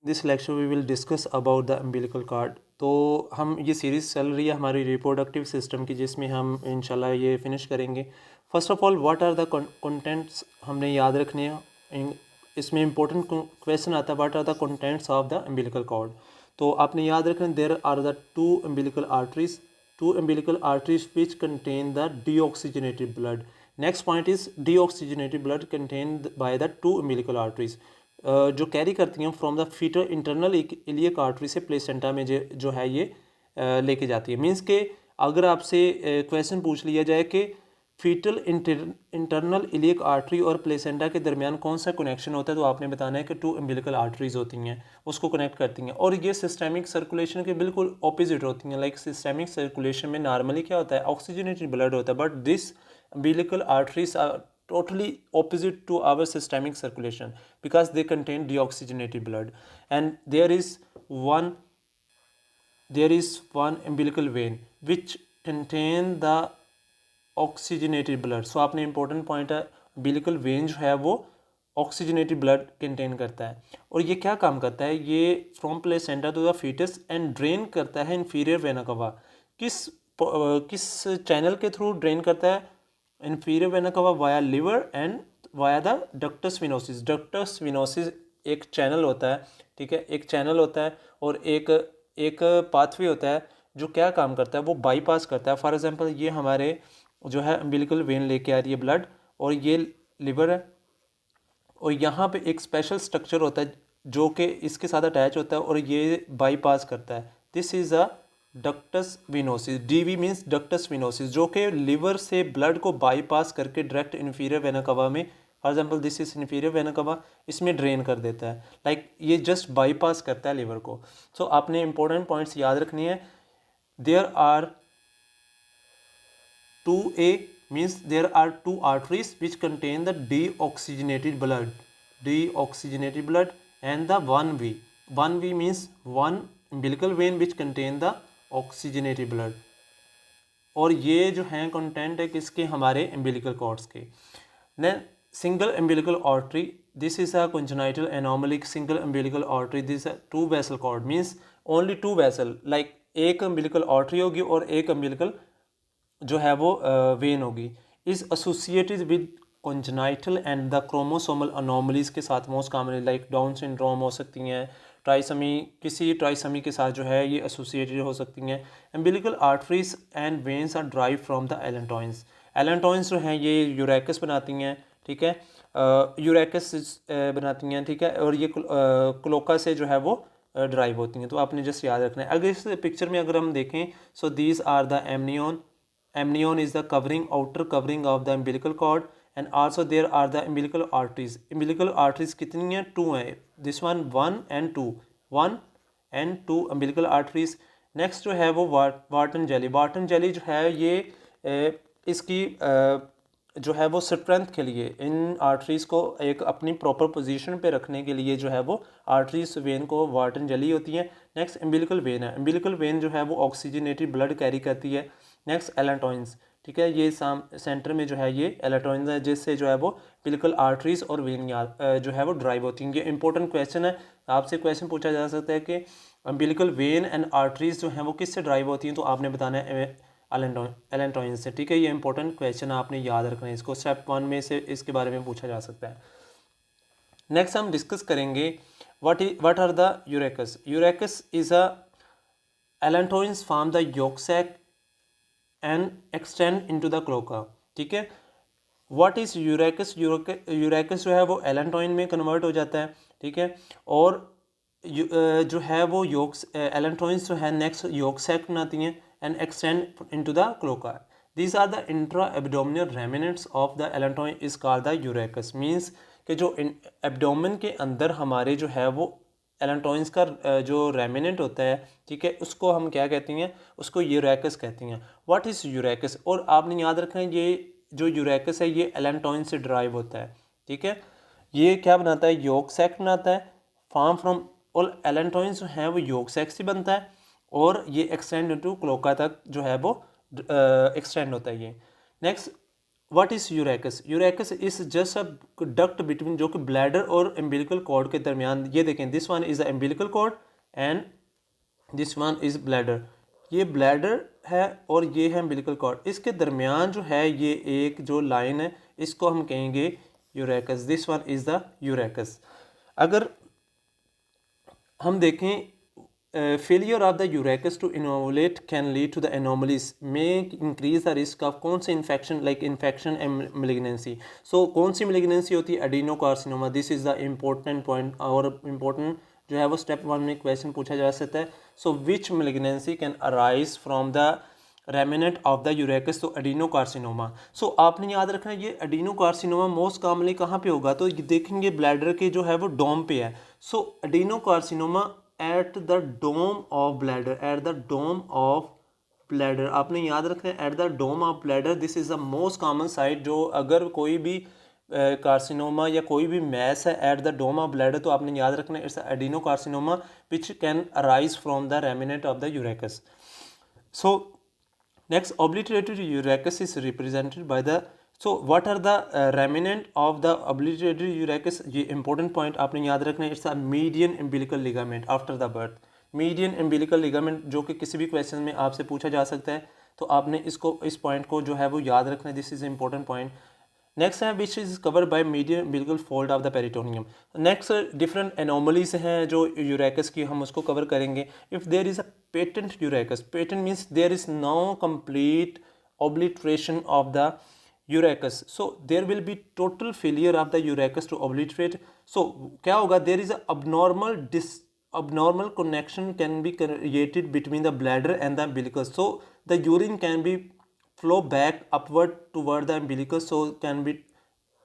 This lecture we will discuss about the umbilical cord. तो हम ये सीरीज़ चल रही है हमारी रिप्रोडक्टिव सिस्टम की, जिसमें हम इंशाल्लाह ये फिनिश करेंगे। First of all what are the contents हमने याद रखने हैं। इसमें इंपॉर्टेंट क्वेश्चन आता है, what are the contents of the umbilical cord. तो आपने याद रखना, there are the two umbilical arteries which contain the deoxygenated blood. Next point is deoxygenated blood contained by the two umbilical arteries, जो carry करती हैं from the fetal internal iliac artery से placenta में जो है ये लेके जाती है। मींस के अगर आपसे क्वेश्चन पूछ लिया जाए कि फीटल इंटरनल इलियक आर्टरी और प्लेसेंटा के दरमियान कौन सा कनेक्शन होता है, तो आपने बताना है कि टू अम्बिलिकल आर्टरीज होती हैं, उसको कनेक्ट करती हैं। और ये सिस्टेमिक सर्कुलेशन के बिल्कुल ऑपोजिट होती हैं। लाइक सिस्टेमिक सर्कुलेशन में नॉर्मली क्या होता है, ऑक्सीजनेटेड ब्लड होता है, but this umbilical arteries are totally opposite to our systemic circulation because they contain deoxygenated blood. And there is one umbilical vein which contain the oxygenated blood. So आपने important point है, umbilical vein जो है वो oxygenated blood contain करता है। और ये क्या काम करता है, ये from placenta to the fetus and drain करता है इन्फीरियर वेना कवा। किस चैनल के थ्रू ड्रेन करता है, इन्फीरियर वेना कवा via liver and via the ductus venosus. Ductus venosus एक चैनल होता है, ठीक है, एक चैनल होता है और एक पाथवे होता है जो क्या काम करता है, वो बाईपास करता है। फॉर एग्जांपल ये हमारे जो है अम्बिलिकल वेन लेके आ रही है ब्लड, और ये लिवर है, और यहाँ पे एक स्पेशल स्ट्रक्चर होता है जो कि इसके साथ अटैच होता है और ये बाईपास करता है। This is a ductus venosus. DV means ductus venosus, जो कि लिवर से ब्लड को बाईपास करके डायरेक्ट इन्फीरियर वेना कवा में, for example this is inferior vena कवा, इसमें ड्रेन कर देता है। लाइक ये जस्ट बाईपास करता है लिवर को। सो आपने इंपॉर्टेंट पॉइंट्स याद रखनी है। There are 2A means there are two arteries which contain the deoxygenated blood, and the 1V. 1V means one umbilical vein which contain the oxygenated blood. और ये जो हैं कंटेंट है किसके, हमारे umbilical cords के। Then single umbilical artery, this is a congenital anomaly. Single umbilical artery, this is a two vessel cord, means only two vessel, like एक umbilical artery होगी और एक umbilical जो है वो वेन होगी। Is associated with congenital and the chromosomal anomalies के साथ most commonly, like down syndrome हो सकती हैं, ट्राइसमी, किसी ट्राइसमी के साथ जो है ये एसोसिएटेड हो सकती हैं। Umbilical arteries and veins are drive from the allantois. Allantois जो हैं ये यूरेकस बनाती हैं, ठीक है, यूरेकस बनाती हैं, ठीक है, और ये क्लोका से जो है वो ड्राइव होती हैं। तो आपने जस्ट याद रखना है। अगर इस पिक्चर में अगर हम देखें, so these are the amnion. Amnion is the outer covering of the umbilical cord, and also there are the umbilical arteries. Umbilical arteries कितनी हैं, 2 हैं। This one 1 and 2, 1 and 2 umbilical arteries. Next जो है वो वार्टन जेली। वार्टन जेली जो है ये इसकी जो है वो स्ट्रेंथ के लिए, इन आर्टरीज़ को एक अपनी प्रॉपर पोजीशन पे रखने के लिए जो है वो आर्टरीज वेन को वार्टन जेली होती है। नेक्स्ट एम्बिलिकल वेन है। एम्बिलिकल वेन जो है वो ऑक्सीजनेटेड ब्लड कैरी करती है। नेक्स्ट एलेंटॉइंस, ठीक है, ये सेंटर में जो है ये एलेंटॉइंस है, जिससे जो है वो एम्बिलिकल आर्टरीज और वेन जो है वो ड्राइव होती हैं। ये इंपॉर्टेंट क्वेश्चन है, आपसे क्वेश्चन पूछा जा सकता है कि एम्बिलिकल वेन एंड आर्टरीज जो हैं वो किससे ड्राइव होती हैं, तो आपने बताना है एलेंटॉइन से, ठीक है। ये इंपॉर्टेंट क्वेश्चन आपने याद रखना है, इसको स्टेप 1 में से इसके बारे में पूछा जा सकता है। नेक्स्ट हम डिस्कस करेंगे what are the urachus. Urachus is a allantois form the yolk sac and extend into the cloaca, ठीक है। व्हाट इज यूरेकस, यूरेकस जो है वो एलेंटॉइन में कन्वर्ट हो जाता है, ठीक है, और जो है वो एलेंटॉइंस जो है नेक्स्ट yolk sac बनाती हैं and extend into the cloaca. These are the intra abdominal remnants of the allantois is called the urachus. Means कि जो एब्डोमिन के अंदर हमारे जो है वो एलेंटॉइंस का जो रेमिनेंट होता है, ठीक है, उसको हम क्या कहते हैं, उसको यूरेकस कहते हैं। व्हाट इज़ यूरेकस, और आपने याद रखना है ये जो यूरेकस है ये एलेंटॉइन से ड्राइव होता है, ठीक है। ये क्या बनाता है, yolk sac बनाता है, फॉर्म फ्रॉम, और एलेंटॉइंस जो है वो yolk sac से बनता है और ये एक्सटेंड टू क्लोका तक जो है वो एक्सटेंड होता है ये। Next what is urachus? Urachus is just a duct between, जो कि ब्लैडर और एम्बिलिकल कॉर्ड के दरमियान, ये देखें this one is the umbilical cord and this one is bladder, ये ब्लैडर है और ये है एम्बिलिकल कॉर्ड, इसके दरमियान जो है ये एक जो लाइन है इसको हम कहेंगे urachus, this one is the urachus. अगर हम देखें failure of the urachus to इनोवुलेट can lead to the anomalies में इंक्रीज द रिस्क ऑफ कौन से infection, like infection and malignancy. So कौन सी मिलिग्नेंसी होती है? Adenocarcinoma, this is the important point और इम्पोर्टेंट जो है वो स्टेप 1 में क्वेश्चन पूछा जा सकता है। So which malignancy can arise from the remnant of the urachus, तो एडिनोकार्सिनोमा। सो आपने याद रखना है ये एडिनोकार्सिनोमा मोस्ट कॉमनली कहाँ पे होगा, तो ये देखेंगे ब्लैडर के जो है वो डोम पे है। So adenocarcinoma at the dome of bladder, at the dome of bladder, आपने याद रखना है at the dome of bladder, this is the most common site. जो अगर कोई भी कार्सिनोमा या कोई भी मैस है at the dome of bladder, तो आपने याद रखना है it's adenocarcinoma which can arise from the remnant of the urachus. So next, obliterated urachus is represented by the, so what are the remnant of the obliterated urachus? ये important point आपने याद रखना है, it's a median umbilical ligament after the birth, median umbilical ligament जो कि किसी भी question में आपसे पूछा जा सकता है, तो आपने इसको इस पॉइंट को जो है वो याद रखना है, this is important point. Next है which is covered by medium बिल्कुल fold of the peritoneum. Next different anomalies हैं जो यूरेकस की, हम उसको कवर करेंगे। If there is a patent urachus, patent means there is no complete obliteration of the urachus, so there will be total failure of the urachus to obliterate। so क्या होगा, there is a abnormal connection can be created between the bladder and the umbilicus, so the urine can be flow back upward toward the umbilicus,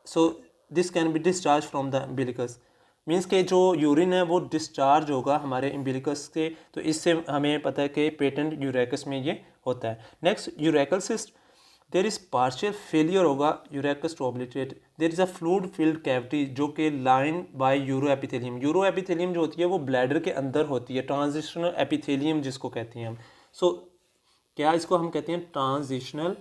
so this can be discharged from the umbilicus, means के जो urine है वो discharge होगा हमारे इम्बिलिकस से, तो इससे हमें पता है कि पेटेंट यूरेकस में ये होता है। Next, urachal cyst, there is partial failure होगा urachus to obliterate, there is a fluid filled cavity जो कि line by uroepithelium, uroepithelium जो होती है वो ब्लैडर के अंदर होती है, ट्रांजिशनल एपिथेलियम जिसको कहते हैं हम। सो क्या इसको हम कहते हैं ट्रांजिशनल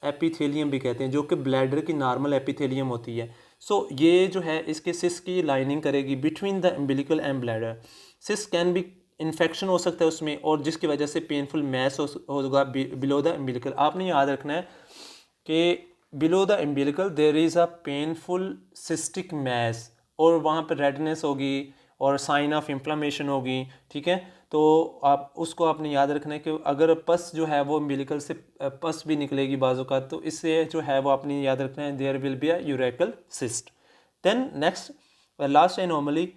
एपिथेलियम भी कहते हैं, जो कि ब्लैडर की नॉर्मल एपिथेलियम होती है। सो ये जो है इसके सिस की लाइनिंग करेगी between the umbilical and bladder. Cyst can be infection हो सकता है उसमें, और जिसकी वजह से पेनफुल मैस होगा बिलो द एम्बिलिकल। आपने याद रखना है कि below the umbilical there is a painful cystic mass, और वहाँ पर रेडनेस होगी और साइन ऑफ इन्फ्लामेशन होगी, ठीक है। तो आप उसको आपने याद रखना है कि अगर पस जो है वो एम्बिलिकल से पस भी निकलेगी बाजू का, तो इससे जो है वो आपने याद रखना है there will be a urachal cyst. Then next last anomaly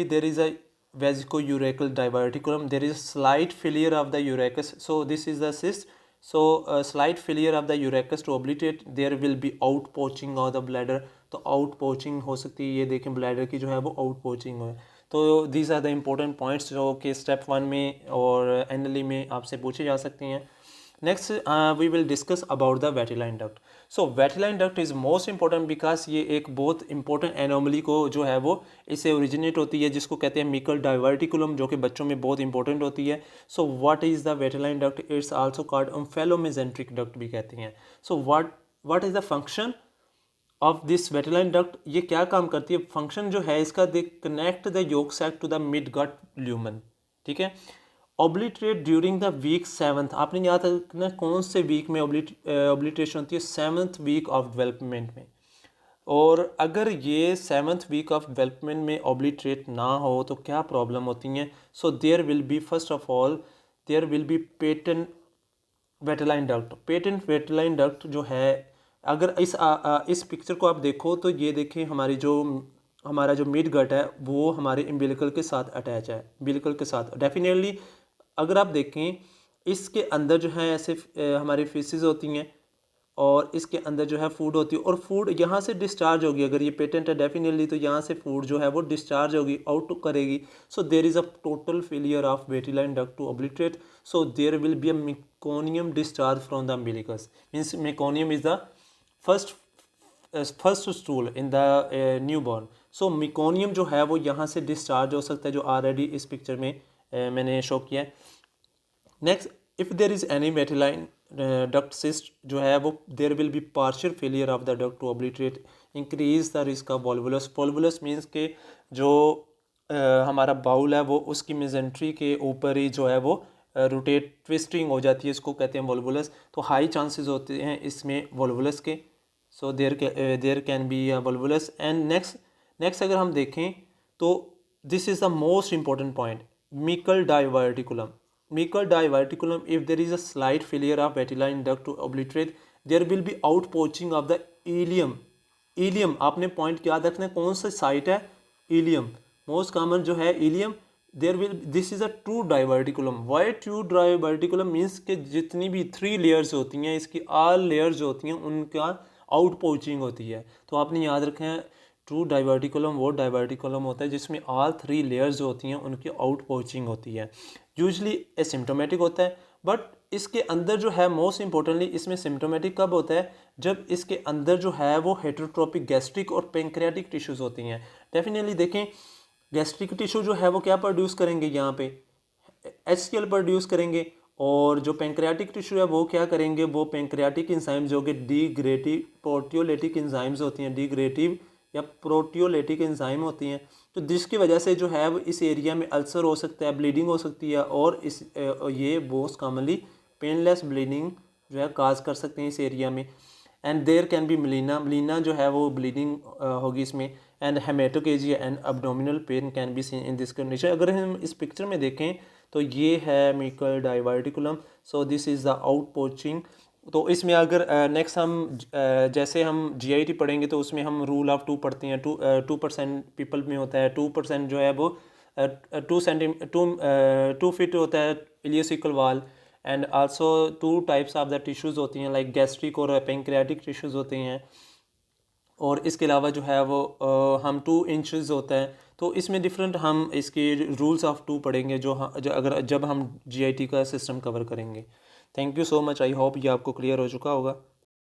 there is a vesico-urachal diverticulum, there is slight failure of the urachus, so this is the cyst, so slight failure of the urachus to obliterate, there will be outpouching of the bladder, तो outpouching हो सकती है, ये देखें bladder की जो है वो outpouching हो। तो these are the important points जो कि स्टेप 1 में और एनएलई में आपसे पूछे जा सकते हैं। Next we will discuss about the vitelline duct. So vitelline duct is most important because ये एक बहुत इंपॉर्टेंट एनोमली को जो है वो इससे ओरिजिनेट होती है, जिसको कहते हैं मिकल डाइवर्टिकुलम, जो कि बच्चों में बहुत इंपॉर्टेंट होती है। So what is the vitelline duct? It's also called omphalomesenteric duct भी कहते हैं। So what is the function of this vitelline duct? ये क्या काम करती है? फंक्शन जो है इसका, they connect the yolk sac to the midgut lumen, ठीक है। Obliterate during the week 7th, आपने याद रखना कौन से वीक में ऑब्लिट्रेशन होती है? 7th वीक ऑफ डेवलपमेंट में। और अगर ये 7th वीक ऑफ डेवलपमेंट में ऑब्लिटरेट ना हो तो क्या प्रॉब्लम होती हैं? So there will be first of all there will be patent vitelline duct. Patent vitelline duct जो है, अगर इस पिक्चर को आप देखो तो ये देखें हमारा जो मिड गट है वो हमारे इम्बिलिकल के साथ अटैच है, इम्बिलिकल के साथ डेफिनेटली। अगर आप देखें इसके अंदर जो है ऐसे हमारी फीसेस होती हैं और इसके अंदर जो है फूड होती है, और फूड यहाँ से डिस्चार्ज होगी। अगर ये पेटेंट है डेफिनेटली तो यहाँ से फूड जो है वो डिस्चार्ज होगी, आउट करेगी। So there is a total failure of vitelline duct to obliterate, so there will be a meconium discharge from the umbilicus, means meconium is the first stool in the newborn. So meconium जो है वो यहाँ से discharge हो सकता है, जो already इस पिक्चर में मैंने शो किया है। Next if there is any vitelline duct cyst जो है वो there will be partial failure of the duct to obliterate increase the risk of volvulus. Volvulus means के जो हमारा बाउल है वो उसकी मेजेंट्री के ऊपर ही जो है वो रोटेट ट्विस्टिंग हो जाती है, इसको कहते हैं वॉल्वुलस। तो हाई चांसेस होते हैं इसमें वॉल्वुलस के। So there can be a volvulus. And next अगर हम देखें तो this is the most important point, Meckel diverticulum. Meckel diverticulum, if there is a slight failure of vitelline duct to obliterate there will be out pouching of the ileum. Ileum आपने point याद रखना है, कौन सा site है, ilium, most common जो है ileum. There will, this is a true diverticulum. Why true diverticulum means के जितनी भी 3 लेयर्स होती हैं इसकी, ऑल लेयर्स जो होती हैं उनका आउट पोचिंग होती है। तो आपने याद रखें है ट्रू डाइवर्टिकुलम वो डाइवर्टिकुलम होता है जिसमें ऑल 3 लेयर्स जो होती हैं उनकी आउट पोचिंग होती है। यूजली एसिम्टोमेटिक होता है, बट इसके अंदर जो है मोस्ट इंपॉर्टेंटली इसमें सिम्टोमेटिक कब होता है, जब इसके अंदर जो है वो हेटरोट्रोपिक गैस्ट्रिक और पेंक्रियाटिक टिश्यूज़ होती हैं। डेफिनेटली देखें गैस्ट्रिक टिश्यू जो है वो क्या प्रोड्यूस करेंगे, यहाँ पे HCl प्रोड्यूस करेंगे, और जो पेंक्रियाटिक टिश्यू है वो क्या करेंगे, वो पेंक्रियाटिक इंजाइम्स जो कि डिग्रेटिव प्रोटियोलिटिक इंजाइम्स होती हैं, डिग्रेटिव या प्रोटियोलिटिक इंजाइम होती हैं, तो जिसकी वजह से जो है वो इस एरिया में अल्सर हो सकता है, ब्लीडिंग हो सकती है, और ये मोस्ट कॉमनली पेनलेस ब्लीडिंग जो है काज कर सकते हैं इस एरिया में। And there can be melaena जो है वो ब्लीडिंग होगी इसमें। And haematochezia and abdominal pain can be seen in this condition. अगर हम इस पिक्चर में देखें तो ये है Meckel diverticulum. So this is the out pouching. तो इसमें अगर नेक्स्ट हम जैसे हम GIT पढ़ेंगे तो उसमें हम रूल ऑफ 2 पढ़ते हैं। 2% पीपल में होता है, 2% जो है वो 2 फीट होता है इलियोसिकल वाल। And also 2 types of the tissues होती हैं, लाइक गैस्ट्रिक और पेंक्रियाटिक टिश्यूज़ होते हैं। और इसके अलावा जो है वो हम 2 इंचज़ होता है। तो इसमें डिफरेंट हम इसके रूल्स ऑफ 2 पढ़ेंगे जब हम GIT का सिस्टम कवर करेंगे। Thank you so much, I hope ये आपको क्लियर हो चुका होगा।